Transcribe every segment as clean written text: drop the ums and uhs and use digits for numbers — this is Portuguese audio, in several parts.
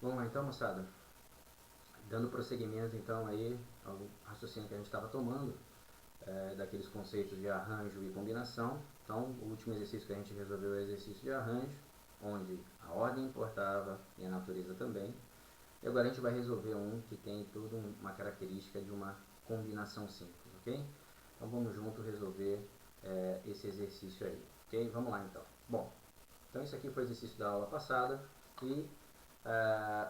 Vamos lá então, moçada. Dando prosseguimento então aí ao raciocínio que a gente estava tomando, daqueles conceitos de arranjo e combinação. Então, o último exercício que a gente resolveu é o exercício de arranjo, onde a ordem importava e a natureza também. E agora a gente vai resolver um que tem toda uma característica de uma combinação simples, ok? Então vamos junto resolver esse exercício aí, ok? Vamos lá então. Bom, então isso aqui foi o exercício da aula passada e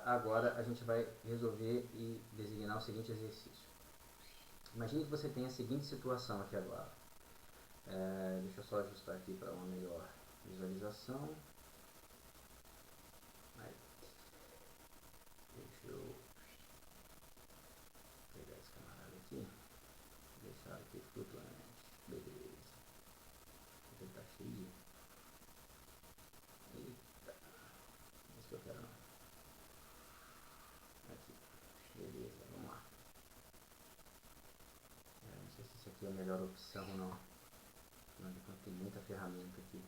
agora a gente vai resolver e designar o seguinte exercício. Imagine que você tem a seguinte situação aqui agora. Deixa eu só ajustar aqui para uma melhor visualização. Aí, deixa eu pegar esse camarada aqui, deixar aqui flutuante. Beleza. Ele tá cheio. Eita, é isso que eu quero não. Aqui. Beleza, vamos lá. Não sei se isso aqui é a melhor opção ou não. Afinal de contas tem muita ferramenta aqui.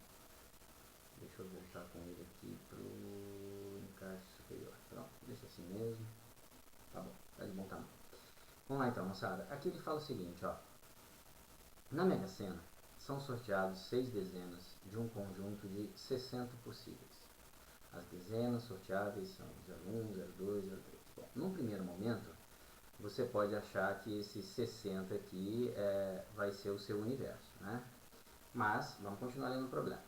Deixa eu voltar com ele aqui pro encaixe superior. Pronto, deixa assim mesmo. Tá bom, tá de bom tamanho. Vamos lá então, moçada. Aqui ele fala o seguinte, ó. Na Mega Sena, são sorteados 6 dezenas de um conjunto de 60 possíveis. As dezenas sorteáveis são 01, 02, 03. Bom, num primeiro momento, você pode achar que esses 60 aqui vai ser o seu universo, né? Mas, vamos continuar lendo o problema.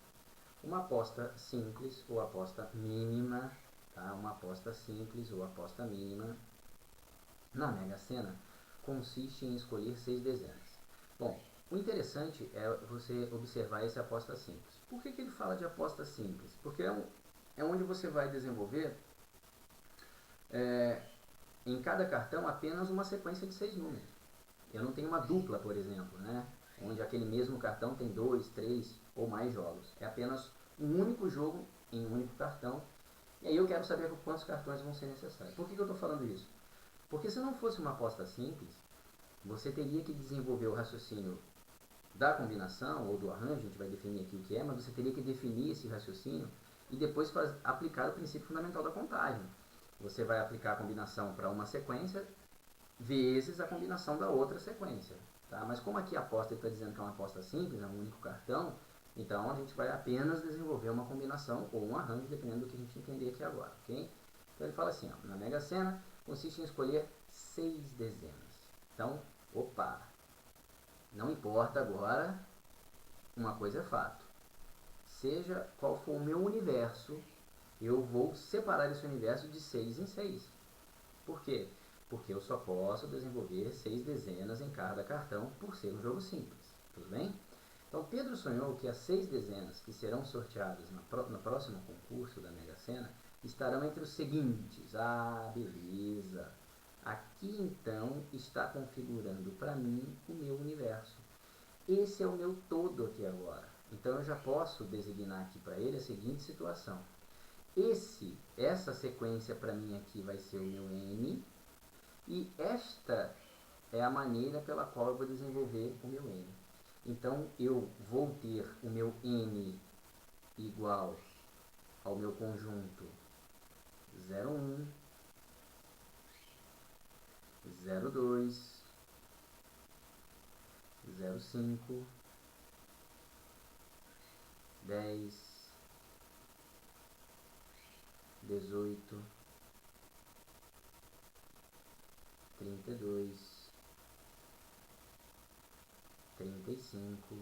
Uma aposta simples ou aposta mínima, tá? Uma aposta simples ou aposta mínima na Mega Sena consiste em escolher 6 dezenas. Bom, o interessante é você observar essa aposta simples. Por que ele fala de aposta simples? Porque é onde você vai desenvolver em cada cartão apenas uma sequência de 6 números. Eu não tenho uma dupla, por exemplo, né? Onde aquele mesmo cartão tem 2, 3 ou mais jogos. É apenas um único jogo em um único cartão. E aí eu quero saber quantos cartões vão ser necessários. Por que eu estou falando isso? Porque se não fosse uma aposta simples, você teria que desenvolver o raciocínio da combinação ou do arranjo, a gente vai definir aqui o que é, mas você teria que definir esse raciocínio e depois aplicar o princípio fundamental da contagem. Você vai aplicar a combinação para uma sequência vezes a combinação da outra sequência. Tá? Mas como aqui a aposta está dizendo que é uma aposta simples, é um único cartão, então a gente vai apenas desenvolver uma combinação ou um arranjo, dependendo do que a gente entender aqui agora. Okay? Então ele fala assim, ó, na Mega Sena consiste em escolher 6 dezenas. Então, opa, não importa agora, uma coisa é fato. Seja qual for o meu universo, eu vou separar esse universo de 6 em 6. Por quê? Porque eu só posso desenvolver 6 dezenas em cada cartão por ser um jogo simples. Tudo bem? Então Pedro sonhou que as 6 dezenas que serão sorteadas no próximo concurso da Mega Sena estarão entre os seguintes. Ah, beleza. Aqui então está configurando para mim o meu universo. Esse é o meu todo aqui agora. Então eu já posso designar aqui para ele a seguinte situação. Essa sequência para mim aqui vai ser o meu N, e esta é a maneira pela qual eu vou desenvolver o meu N. Então eu vou ter o meu N igual ao meu conjunto 01, 02, 05, 10, 18, 32, 35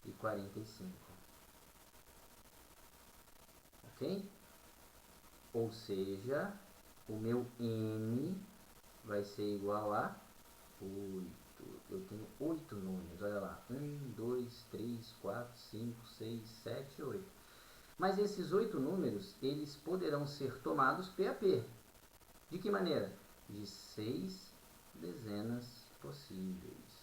e 45. Ok? Ou seja, o meu N vai ser igual a 8. Eu tenho 8 números, olha lá. 1, 2, 3, 4, 5, 6, 7, 8. Mas esses 8 números, eles poderão ser tomados P a P. De que maneira? De 6 dezenas possíveis.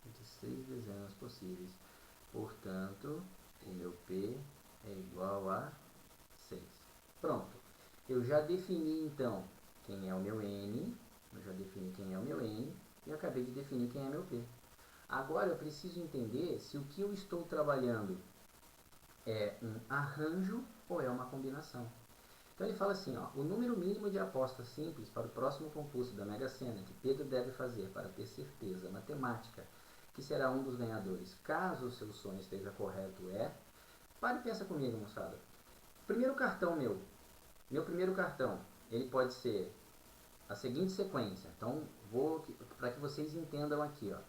De 6 dezenas possíveis. Portanto, o meu P é igual a 6. Pronto. Eu já defini, então, quem é o meu N, eu já defini quem é o meu N, e acabei de definir quem é meu P. Agora eu preciso entender se o que eu estou trabalhando é um arranjo ou é uma combinação. Então ele fala assim, ó, o número mínimo de apostas simples para o próximo concurso da Mega Sena que Pedro deve fazer para ter certeza matemática que será um dos ganhadores, caso o seu sonho esteja correto, é... Pare e pensa comigo, moçada. Primeiro cartão meu primeiro cartão, ele pode ser a seguinte sequência. Então, para que vocês entendam aqui, ó.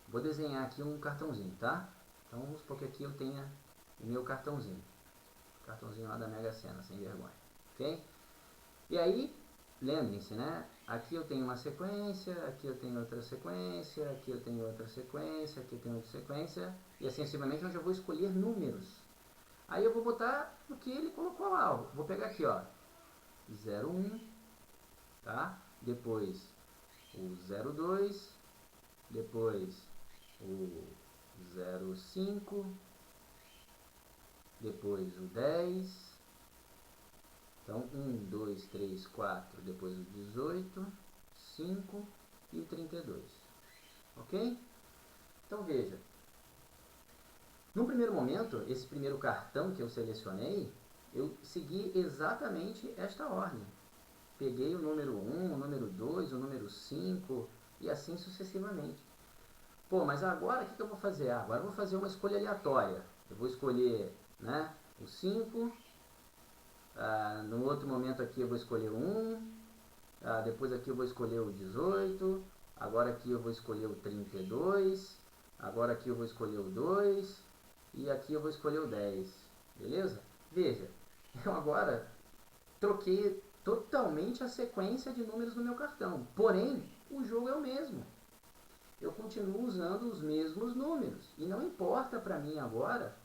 Vou desenhar aqui um cartãozinho, tá? Então, vamos supor que aqui eu tenha o meu cartãozinho. Cartãozinho lá da Mega Sena, sem vergonha. Ok? E aí, lembrem-se, né? Aqui eu tenho uma sequência, aqui eu tenho outra sequência, aqui eu tenho outra sequência, aqui eu tenho outra sequência, e assim sucessivamente, onde eu vou escolher números. Aí eu vou botar o que ele colocou lá. Vou pegar aqui, ó, 01, tá? Depois o 02, depois o 05, depois o 10. Então, 1, 2, 3, 4, depois o 18, 5 e o 32. Ok? Então, veja. No primeiro momento, esse primeiro cartão que eu selecionei, eu segui exatamente esta ordem. Peguei o número 1, o número 2, o número 5 e assim sucessivamente. Pô, mas agora o que eu vou fazer? Agora eu vou fazer uma escolha aleatória. Eu vou escolher, né, o 5. No outro momento aqui eu vou escolher o 1. Depois aqui eu vou escolher o 18. Agora aqui eu vou escolher o 32. Agora aqui eu vou escolher o 2. E aqui eu vou escolher o 10. Beleza? Veja, eu agora troquei totalmente a sequência de números no meu cartão. Porém, o jogo é o mesmo. Eu continuo usando os mesmos números. E não importa para mim agora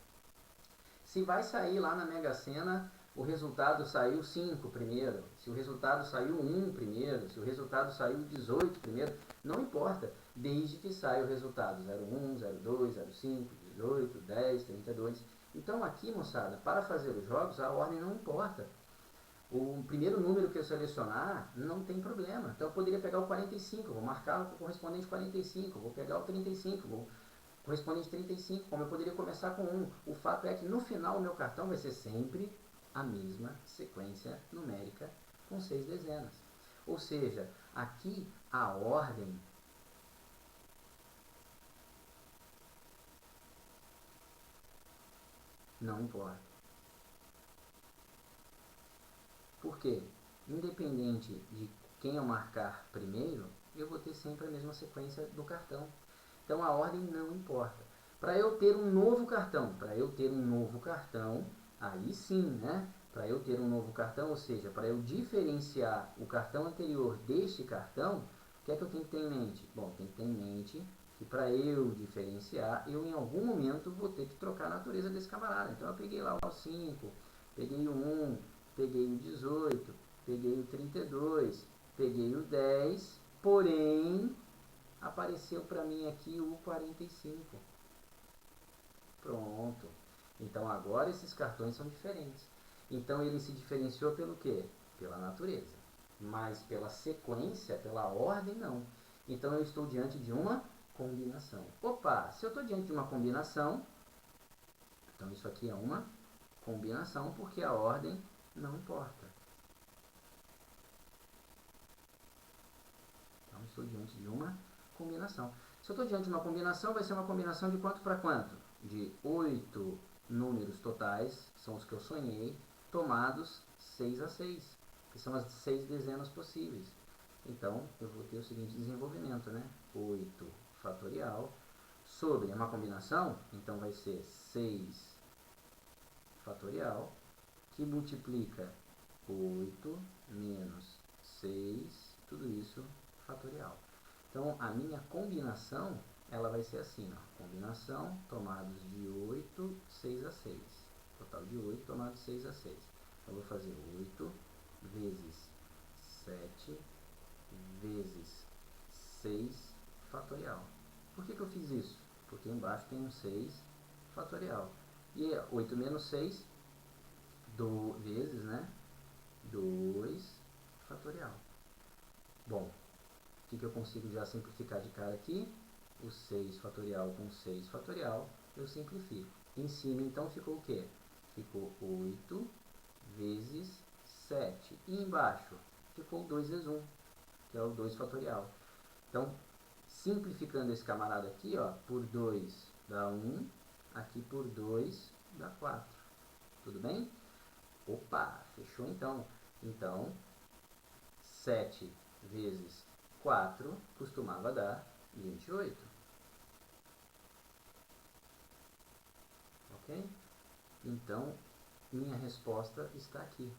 se vai sair lá na Mega Sena o resultado saiu 5 primeiro, se o resultado saiu 1 primeiro, se o resultado saiu 18 primeiro, não importa, desde que saia o resultado 01, 02, 05, 18, 10, 32. Então aqui, moçada, para fazer os jogos, a ordem não importa. O primeiro número que eu selecionar não tem problema. Então eu poderia pegar o 45, vou marcar o correspondente 45, vou pegar o 35, vou correspondente 35, como eu poderia começar com 1. O fato é que no final o meu cartão vai ser sempre a mesma sequência numérica com 6 dezenas. Ou seja, aqui a ordem não importa. Por quê? Independente de quem eu marcar primeiro, eu vou ter sempre a mesma sequência do cartão. Então a ordem não importa. Para eu ter um novo cartão, aí sim, né? Para eu ter um novo cartão, ou seja, para eu diferenciar o cartão anterior deste cartão, o que é que eu tenho que ter em mente? Bom, tem que ter em mente que para eu diferenciar, eu em algum momento vou ter que trocar a natureza desse camarada. Então eu peguei lá o 5, peguei o 1, peguei o 18, peguei o 32, peguei o 10, porém apareceu para mim aqui o 45. Pronto. Então agora esses cartões são diferentes. Então ele se diferenciou pelo quê? Pela natureza. Mas pela sequência, pela ordem, não. Então eu estou diante de uma combinação. Opa, se eu estou diante de uma combinação, então isso aqui é uma combinação porque a ordem não importa. Então estou diante de uma combinação. Se eu estou diante de uma combinação, vai ser uma combinação de quanto para quanto? De 8 números totais, que são os que eu sonhei, tomados 6 a 6, que são as 6 dezenas possíveis. Então, eu vou ter o seguinte desenvolvimento, né? 8 fatorial sobre uma combinação, então vai ser 6 fatorial, que multiplica 8 menos 6, tudo isso fatorial. Então, a minha combinação, ela vai ser assim, ó, combinação tomados de 8, 6 a 6. Total de 8 tomados de 6 a 6. Então, eu vou fazer 8 vezes 7 vezes 6 fatorial. Por que eu fiz isso? Porque embaixo tem um 6 fatorial. E 8 menos 6, vezes, né? 2 fatorial. Bom, o que eu consigo já simplificar de cara aqui? O 6 fatorial com 6 fatorial, eu simplifico. Em cima, então, ficou o quê? Ficou 8 vezes 7. E embaixo, ficou 2 vezes 1, que é o 2 fatorial. Então, simplificando esse camarada aqui, ó, por 2 dá 1, aqui por 2 dá 4. Tudo bem? Opa, fechou então. Então, 7 vezes 4 costumava dar 28. Ok? Então, minha resposta está aqui.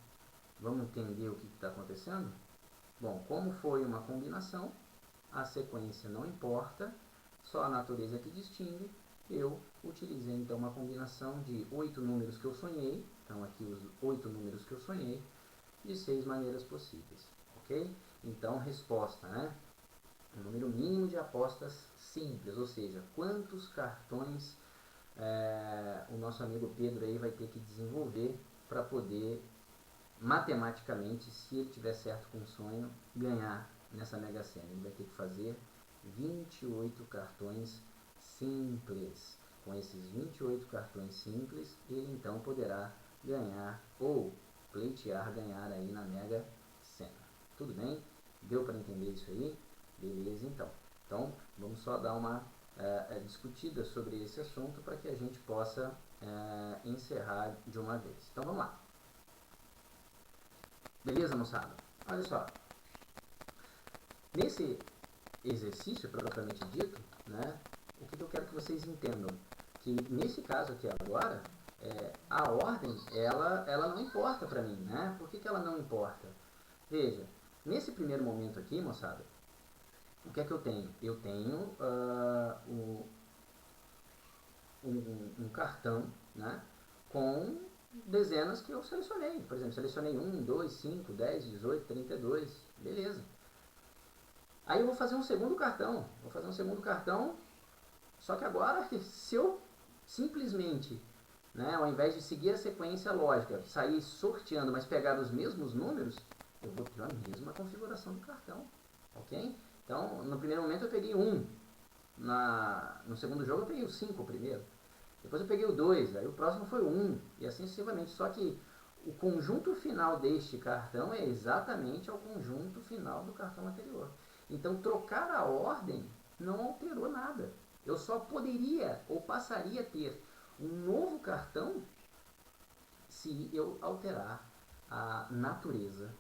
Vamos entender o que está acontecendo? Bom, como foi uma combinação, a sequência não importa, só a natureza que distingue. Eu utilizei então uma combinação de 8 números que eu sonhei, então aqui os 8 números que eu sonhei, de 6 maneiras possíveis, ok? Então, resposta, né? Um número mínimo de apostas simples, ou seja, quantos cartões o nosso amigo Pedro aí vai ter que desenvolver para poder, matematicamente, se ele tiver certo com o sonho, ganhar nessa Mega Sena. Ele vai ter que fazer 28 cartões simples. Com esses 28 cartões simples, ele então poderá ganhar ou pleitear ganhar aí na Mega Sena. Tudo bem? Deu para entender isso aí? Beleza, então. Então, vamos só dar uma discutida sobre esse assunto para que a gente possa encerrar de uma vez. Então, vamos lá. Beleza, moçada? Olha só. Nesse exercício, propriamente dito, né, o que eu quero que vocês entendam? Que nesse caso aqui agora, a ordem, ela não importa para mim, né? Por que ela não importa? Veja, nesse primeiro momento aqui, moçada, o que é que eu tenho? Eu tenho um cartão, né, com dezenas que eu selecionei. Por exemplo, selecionei 1, 2, 5, 10, 18, 32, beleza. Aí eu vou fazer um segundo cartão. Só que agora, se eu simplesmente, né, ao invés de seguir a sequência lógica, sair sorteando, mas pegar os mesmos números, eu vou ter a mesma configuração do cartão, ok? Então, no primeiro momento eu peguei 1, no segundo jogo eu peguei o 5 primeiro, depois eu peguei o 2, aí o próximo foi o 1, e assim sucessivamente. Só que o conjunto final deste cartão é exatamente o conjunto final do cartão anterior. Então, trocar a ordem não alterou nada. Eu só poderia ou passaria a ter um novo cartão se eu alterar a natureza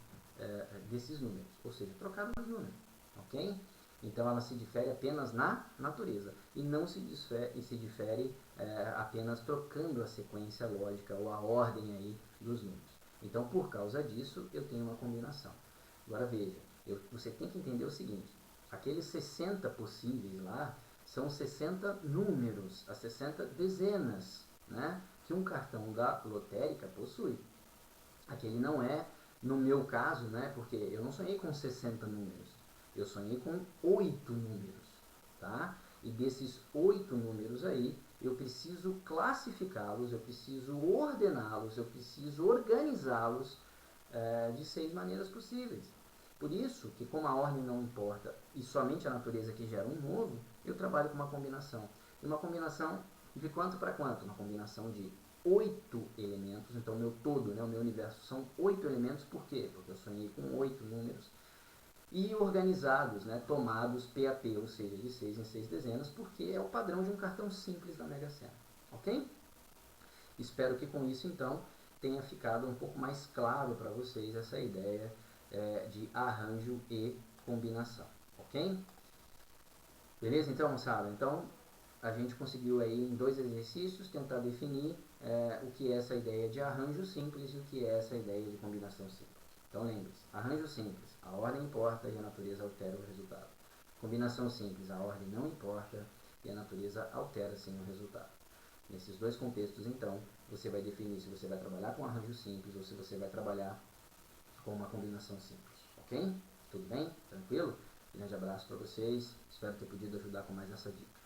desses números, ou seja, trocar os números, ok? Então ela se difere apenas na natureza e não se difere apenas trocando a sequência lógica ou a ordem aí dos números. Então, por causa disso, eu tenho uma combinação. Agora veja, você tem que entender o seguinte: aqueles 60 possíveis lá são 60 números, as 60 dezenas, né, que um cartão da lotérica possui. Aquele não é, no meu caso, né, porque eu não sonhei com 60 números, eu sonhei com 8 números, tá? E desses 8 números aí, eu preciso classificá-los, eu preciso ordená-los, eu preciso organizá-los de 6 maneiras possíveis. Por isso que, como a ordem não importa e somente a natureza que gera um novo, eu trabalho com uma combinação. E uma combinação de quanto para quanto? Uma combinação de 8 elementos. Então, o meu todo, né, o meu universo, são 8 elementos. Por quê? Porque eu sonhei com 8 números. E organizados, né, tomados PAP, ou seja, de 6 em 6 dezenas, porque é o padrão de um cartão simples da Mega Sena. Ok? Espero que com isso, então, tenha ficado um pouco mais claro para vocês essa ideia de arranjo e combinação, ok? Beleza, então, moçada? Então, a gente conseguiu aí em 2 exercícios tentar definir o que é essa ideia de arranjo simples e o que é essa ideia de combinação simples. Então, lembre-se, arranjo simples, a ordem importa e a natureza altera o resultado. Combinação simples, a ordem não importa e a natureza altera sim o resultado. Nesses 2 contextos, então, você vai definir se você vai trabalhar com arranjo simples ou se você vai trabalhar com uma combinação simples, ok? Tudo bem? Tranquilo? Grande abraço para vocês, espero ter podido ajudar com mais essa dica.